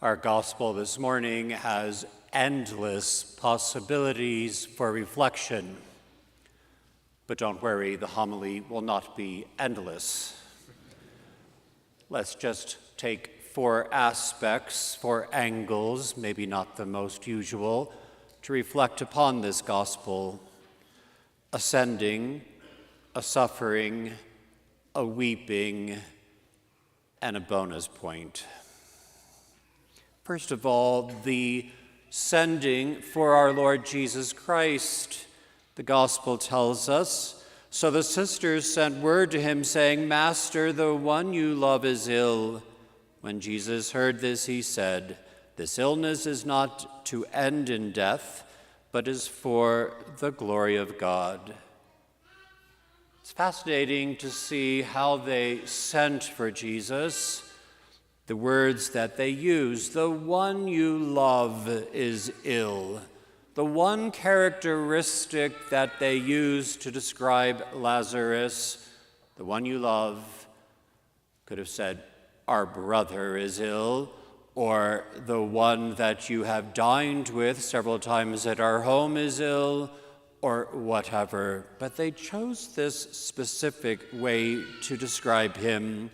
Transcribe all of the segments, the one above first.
Our gospel this morning has endless possibilities for reflection. But don't worry, the homily will not be endless. Let's just take four aspects, four angles, maybe not the most usual, to reflect upon this gospel: a sending, a suffering, a weeping, and a bonus point. First of all, the sending for our Lord Jesus Christ. The gospel tells us, "So the sisters sent word to him, saying, 'Master, the one you love is ill.' When Jesus heard this, he said, 'This illness is not to end in death, but is for the glory of God.'" It's fascinating to see how they sent for Jesus. The words that they use: "The one you love is ill." The one characteristic that they use to describe Lazarus, the one you love, could have said, "Our brother is ill," or "the one that you have dined with several times at our home is ill," or whatever. But they chose this specific way to describe him: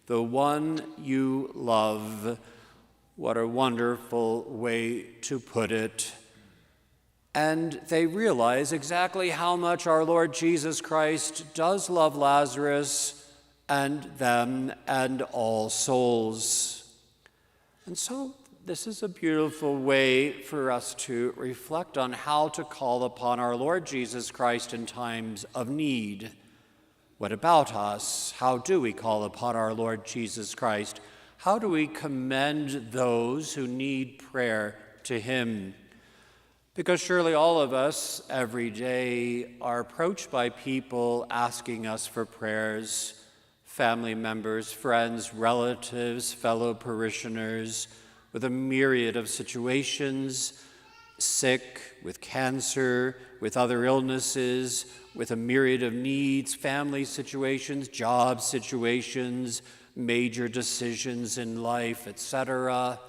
"The one you love." What a wonderful way to put it. And they realize exactly how much our Lord Jesus Christ does love Lazarus and them and all souls. And so this is a beautiful way for us to reflect on how to call upon our Lord Jesus Christ in times of need. What about us? How do we call upon our Lord Jesus Christ? How do we commend those who need prayer to him? Because surely all of us every day are approached by people asking us for prayers, family members, friends, relatives, fellow parishioners, with a myriad of situations, sick, with cancer, with other illnesses, with a myriad of needs, family situations, job situations, major decisions in life, etc.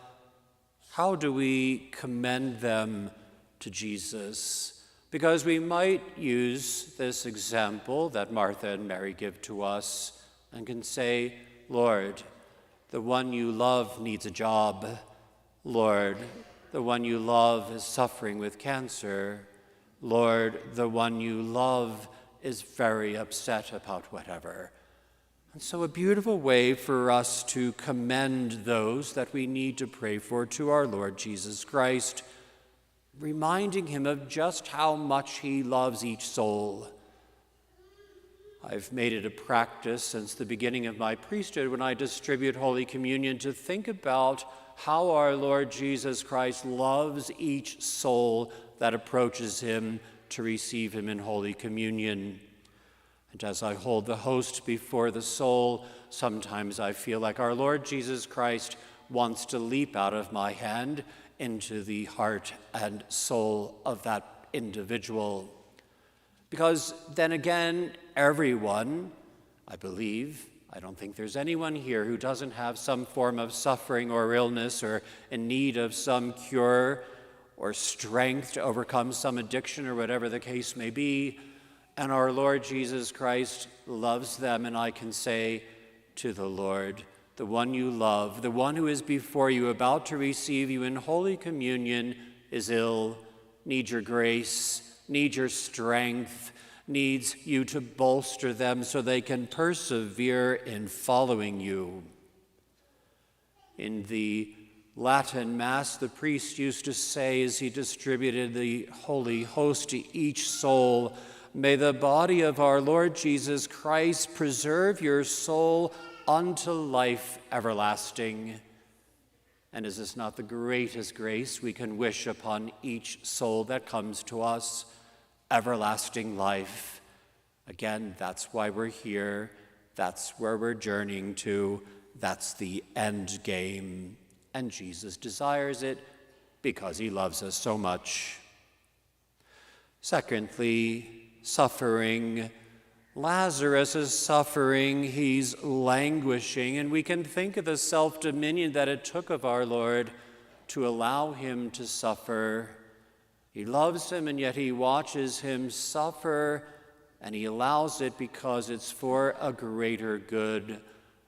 How do we commend them to Jesus? Because we might use this example that Martha and Mary give to us and can say, "Lord, the one you love needs a job. Lord, the one you love is suffering with cancer. Lord, the one you love is very upset about whatever." And so a beautiful way for us to commend those that we need to pray for to our Lord Jesus Christ, reminding him of just how much he loves each soul. I've made it a practice since the beginning of my priesthood, when I distribute Holy Communion, to think about how our Lord Jesus Christ loves each soul that approaches him to receive him in Holy Communion. And as I hold the host before the soul, sometimes I feel like our Lord Jesus Christ wants to leap out of my hand into the heart and soul of that individual. Because then again, everyone, I believe, I don't think there's anyone here who doesn't have some form of suffering or illness or in need of some cure or strength to overcome some addiction or whatever the case may be. And our Lord Jesus Christ loves them, and I can say to the Lord, "The one you love, the one who is before you, about to receive you in Holy Communion, is ill, needs your grace, needs your strength, needs you to bolster them so they can persevere in following you." In the Latin Mass, the priest used to say, as he distributed the Holy Host to each soul, "May the body of our Lord Jesus Christ preserve your soul unto life everlasting." And is this not the greatest grace we can wish upon each soul that comes to us? Everlasting life. Again, that's why we're here. That's where we're journeying to. That's the end game. And Jesus desires it because he loves us so much. Secondly, suffering. Lazarus is suffering, he's languishing, and we can think of the self-dominion that it took of our Lord to allow him to suffer. He loves him, and yet he watches him suffer, and he allows it because it's for a greater good.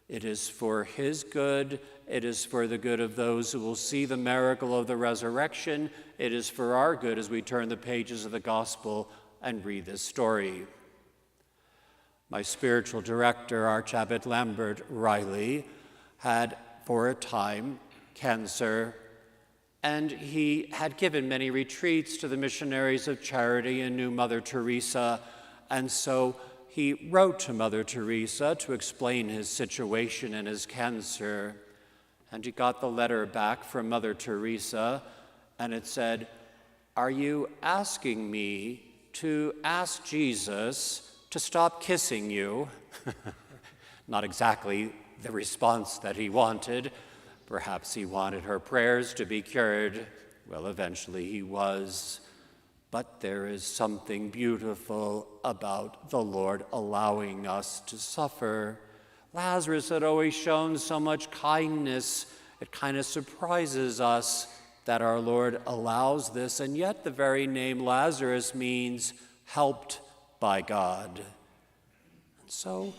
It is for his good. It is for the good of those who will see the miracle of the resurrection. It is for our good as we turn the pages of the gospel and read this story. My spiritual director, Archabbot Lambert Riley, had for a time cancer, and he had given many retreats to the missionaries of charity and knew Mother Teresa, and so he wrote to Mother Teresa to explain his situation and his cancer. And he got the letter back from Mother Teresa, and it said, "Are you asking me to ask Jesus to stop kissing you?" Not exactly the response that he wanted. Perhaps he wanted her prayers to be cured. Well, eventually he was. But there is something beautiful about the Lord allowing us to suffer. Lazarus had always shown so much kindness. It kind of surprises us that our Lord allows this, and yet the very name Lazarus means helped by God. And so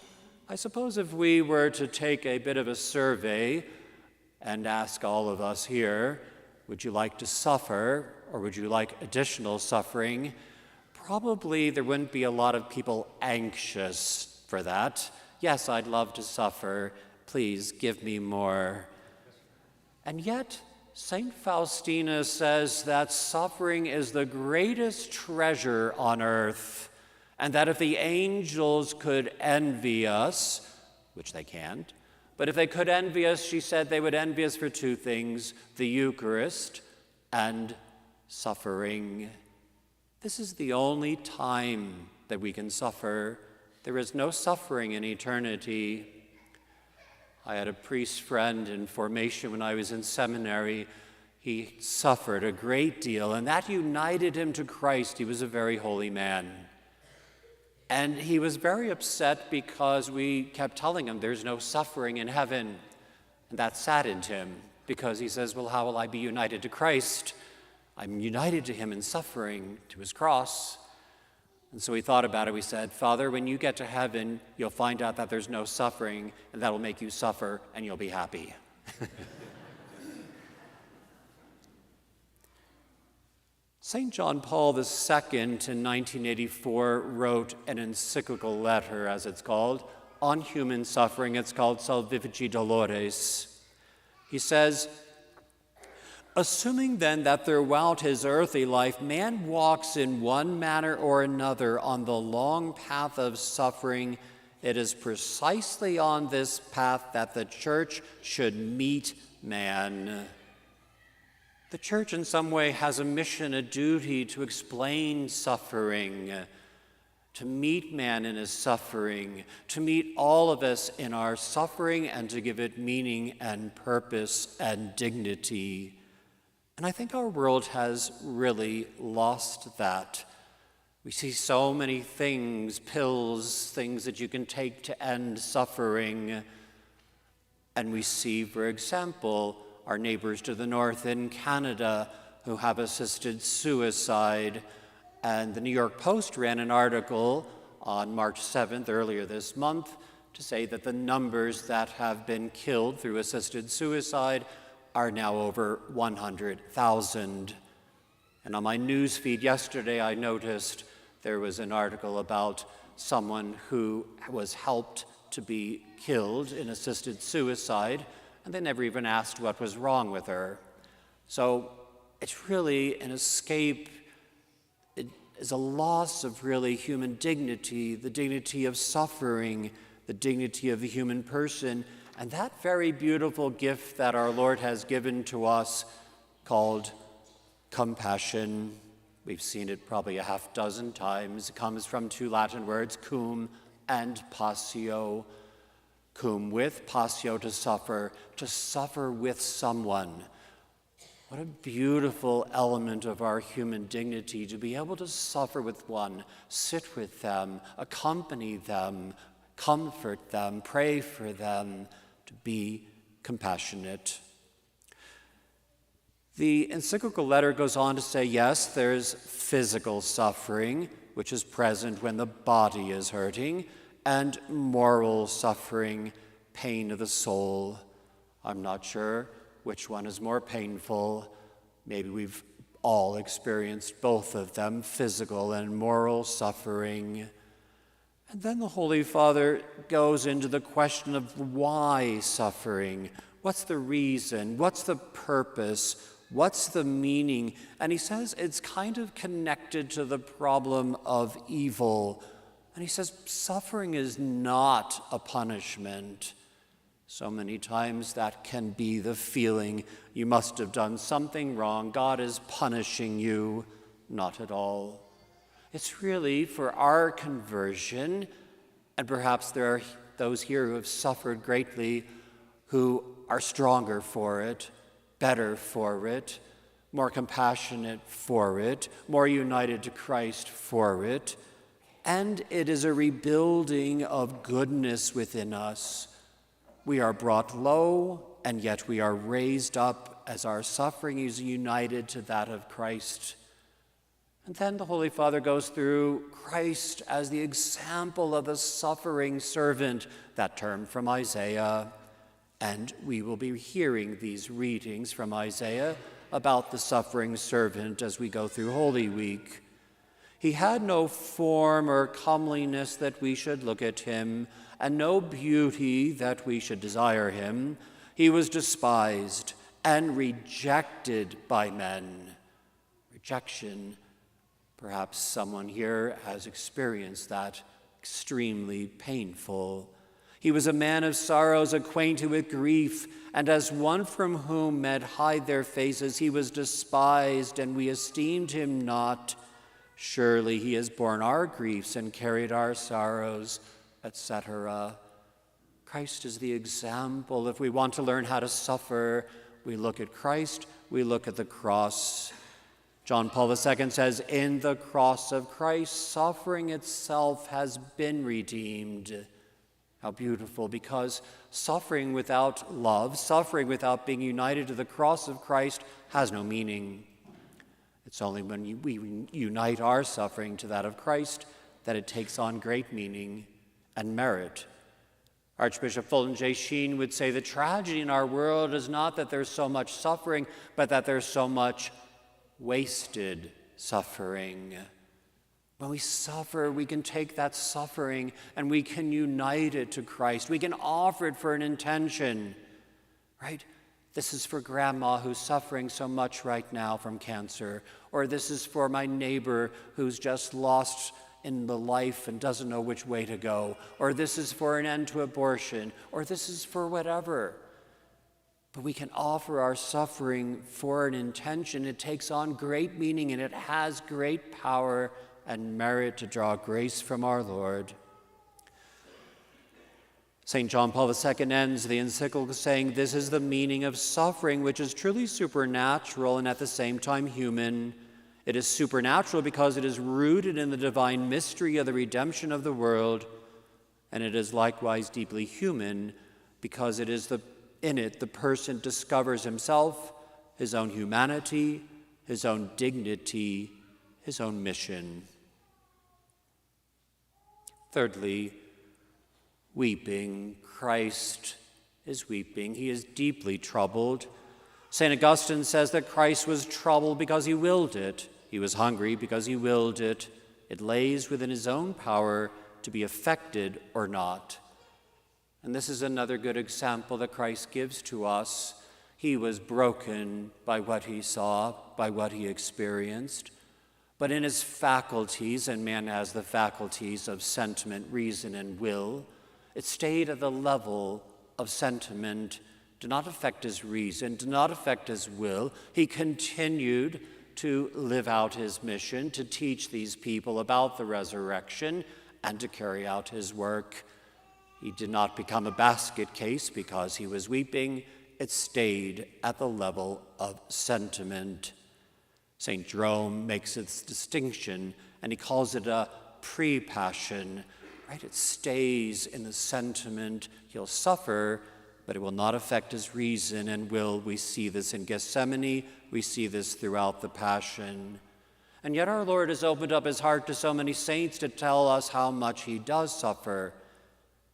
I suppose if we were to take a bit of a survey and ask all of us here, would you like to suffer or would you like additional suffering? Probably there wouldn't be a lot of people anxious for that. Yes, I'd love to suffer. Please give me more. And yet, St. Faustina says that suffering is the greatest treasure on earth, and that if the angels could envy us, which they can't, but if they could envy us, she said they would envy us for two things: the Eucharist and suffering. This is the only time that we can suffer. There is no suffering in eternity. I had a priest friend in formation when I was in seminary. He suffered a great deal, and that united him to Christ. He was a very holy man. And he was very upset because we kept telling him there's no suffering in heaven. And that saddened him because he says, well, how will I be united to Christ? I'm united to him in suffering, to his cross. And so we thought about it. We said, Father, when you get to heaven, you'll find out that there's no suffering, and that'll make you suffer, and you'll be happy. St. John Paul II in 1984 wrote an encyclical letter, as it's called, on human suffering. It's called Salvifici Dolores. He says, assuming then that throughout his earthly life, man walks in one manner or another on the long path of suffering, it is precisely on this path that the church should meet man. The church in some way has a mission, a duty to explain suffering, to meet man in his suffering, to meet all of us in our suffering, and to give it meaning and purpose and dignity. And I think our world has really lost that. We see so many things, pills, things that you can take to end suffering. And we see, for example, our neighbors to the north in Canada who have assisted suicide. And the New York Post ran an article on March 7th, earlier this month, to say that the numbers that have been killed through assisted suicide are now over 100,000. And on my news feed yesterday, I noticed there was an article about someone who was helped to be killed in assisted suicide, and they never even asked what was wrong with her. So it's really an escape. It is a loss of really human dignity, the dignity of suffering, the dignity of the human person, and that very beautiful gift that our Lord has given to us called compassion. We've seen it probably a half dozen times. It comes from two Latin words, cum and passio. Cum with, passio to suffer with someone. What a beautiful element of our human dignity to be able to suffer with one, sit with them, accompany them, comfort them, pray for them, to be compassionate. The encyclical letter goes on to say, yes, there's physical suffering, which is present when the body is hurting, and moral suffering, pain of the soul. I'm not sure which one is more painful. Maybe we've all experienced both of them, physical and moral suffering. And then the Holy Father goes into the question of why suffering? What's the reason? What's the purpose? What's the meaning? And he says it's kind of connected to the problem of evil. And he says suffering is not a punishment. So many times that can be the feeling you must have done something wrong. God is punishing you. Not at all. It's really for our conversion, and perhaps there are those here who have suffered greatly who are stronger for it, better for it, more compassionate for it, more united to Christ for it. And it is a rebuilding of goodness within us. We are brought low, and yet we are raised up as our suffering is united to that of Christ. And then the Holy Father goes through Christ as the example of the suffering servant, that term from Isaiah. And we will be hearing these readings from Isaiah about the suffering servant as we go through Holy Week. He had no form or comeliness that we should look at him, and no beauty that we should desire him. He was despised and rejected by men. Rejection. Perhaps someone here has experienced that, extremely painful. He was a man of sorrows, acquainted with grief, and as one from whom men hide their faces, he was despised, and we esteemed him not. Surely he has borne our griefs and carried our sorrows, etc. Christ is the example. If we want to learn how to suffer, we look at Christ, we look at the cross. John Paul II says, in the cross of Christ, suffering itself has been redeemed. How beautiful, because suffering without love, suffering without being united to the cross of Christ has no meaning. It's only when we unite our suffering to that of Christ that it takes on great meaning and merit. Archbishop Fulton J. Sheen would say the tragedy in our world is not that there's so much suffering, but that there's so much wasted suffering. When we suffer, we can take that suffering and we can unite it to Christ. We can offer it for an intention, right? This is for grandma who's suffering so much right now from cancer, or this is for my neighbor who's just lost in the life and doesn't know which way to go, or this is for an end to abortion, or this is for whatever. But we can offer our suffering for an intention. It takes on great meaning and it has great power and merit to draw grace from our Lord. St. John Paul II ends the encyclical saying, this is the meaning of suffering, which is truly supernatural and at the same time human. It is supernatural because it is rooted in the divine mystery of the redemption of the world, and it is likewise deeply human because it is in it the person discovers himself, his own humanity, his own dignity, his own mission. Thirdly, weeping. Christ is weeping. He is deeply troubled. St. Augustine says that Christ was troubled because he willed it. He was hungry because he willed it. It lays within his own power to be affected or not. And this is another good example that Christ gives to us. He was broken by what he saw, by what he experienced. But in his faculties, and man has the faculties of sentiment, reason, and will, it stayed at the level of sentiment, did not affect his reason, did not affect his will. He continued to live out his mission, to teach these people about the resurrection and to carry out his work. He did not become a basket case because he was weeping. it stayed at the level of sentiment. St. Jerome makes its distinction, and he calls it a pre-passion, right? It stays in the sentiment. He'll suffer, but it will not affect his reason and will. We see this in Gethsemane. We see this throughout the Passion. And yet our Lord has opened up his heart to so many saints to tell us how much he does suffer.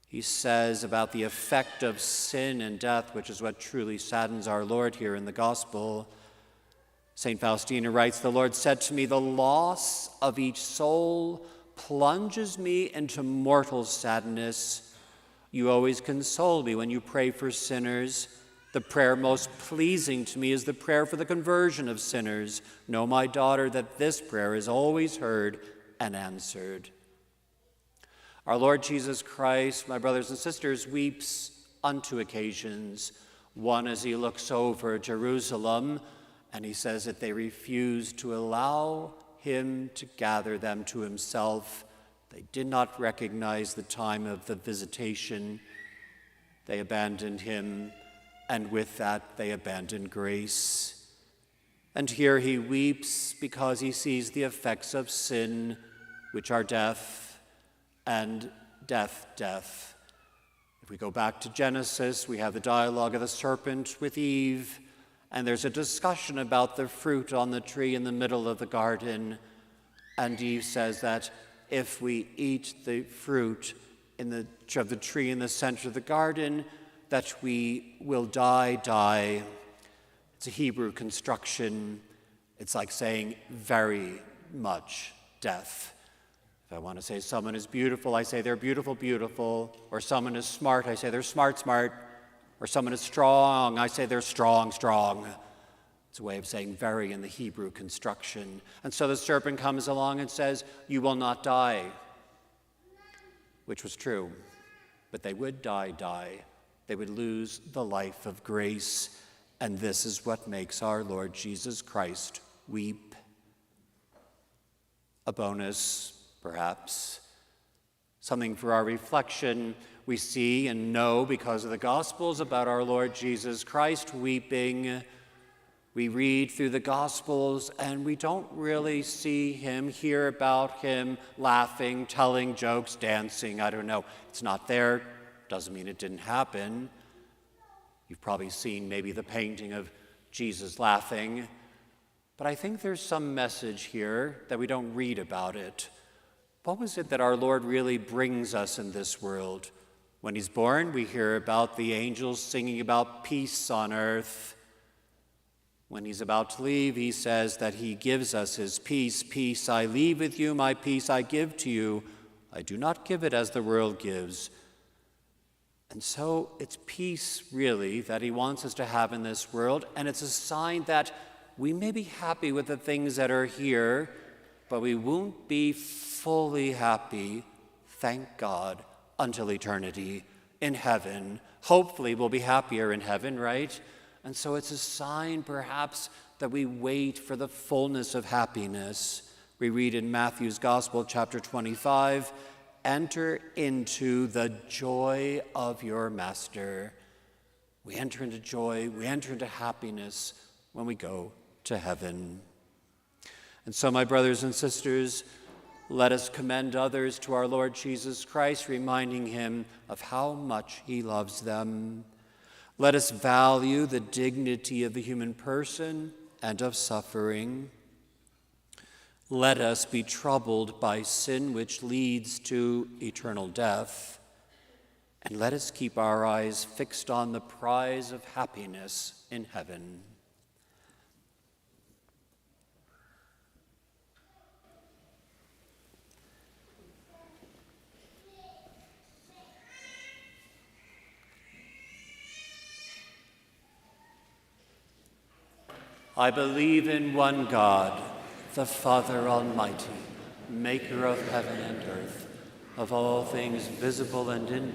He says about the effect of sin and death, which is what truly saddens our Lord here in the Gospel. St. Faustina writes, "The Lord said to me, the loss of each soul plunges me into mortal sadness. You always console me when you pray for sinners. The prayer most pleasing to me is the prayer for the conversion of sinners. Know, my daughter, that this prayer is always heard and answered." Our Lord Jesus Christ, my brothers and sisters, weeps on two occasions. One as he looks over Jerusalem, and he says that they refused to allow him to gather them to himself. They did not recognize the time of the visitation. They abandoned him, and with that they abandoned grace. And here he weeps because he sees the effects of sin, which are death, and death. If we go back to Genesis, we have the dialogue of the serpent with Eve, and there's a discussion about the fruit on the tree in the middle of the garden. And Eve says that if we eat the fruit of the tree in the center of the garden, that we will die. It's a Hebrew construction. It's like saying very much death. If I want to say someone is beautiful, I say they're beautiful. Or someone is smart, I say they're smart. Or someone is strong, I say they're strong. It's a way of saying very in the Hebrew construction. And so the serpent comes along and says, "You will not die," which was true. But they would die. They would lose the life of grace. And this is what makes our Lord Jesus Christ weep. A bonus, perhaps, something for our reflection. We see and know because of the Gospels about our Lord Jesus Christ weeping. We read through the Gospels and we don't really see him, hear about him laughing, telling jokes, dancing. I don't know. It's not there. Doesn't mean it didn't happen. You've probably seen maybe the painting of Jesus laughing. But I think there's some message here that we don't read about it. What was it that our Lord really brings us in this world? When he's born, we hear about the angels singing about peace on earth. When he's about to leave, he says that he gives us his peace. "Peace I leave with you, my peace I give to you. I do not give it as the world gives." And so it's peace, really, that he wants us to have in this world. And it's a sign that we may be happy with the things that are here, but we won't be fully happy, thank God, until eternity in heaven. Hopefully we'll be happier in heaven, right? And so it's a sign, perhaps, that we wait for the fullness of happiness. We read in Matthew's Gospel, chapter 25, "Enter into the joy of your master." We enter into joy, we enter into happiness when we go to heaven. And so, my brothers and sisters, let us commend others to our Lord Jesus Christ, reminding him of how much he loves them. Let us value the dignity of the human person and of suffering. Let us be troubled by sin which leads to eternal death. And let us keep our eyes fixed on the prize of happiness in heaven. I believe in one God, the Father Almighty, maker of heaven and earth, of all things visible and invisible.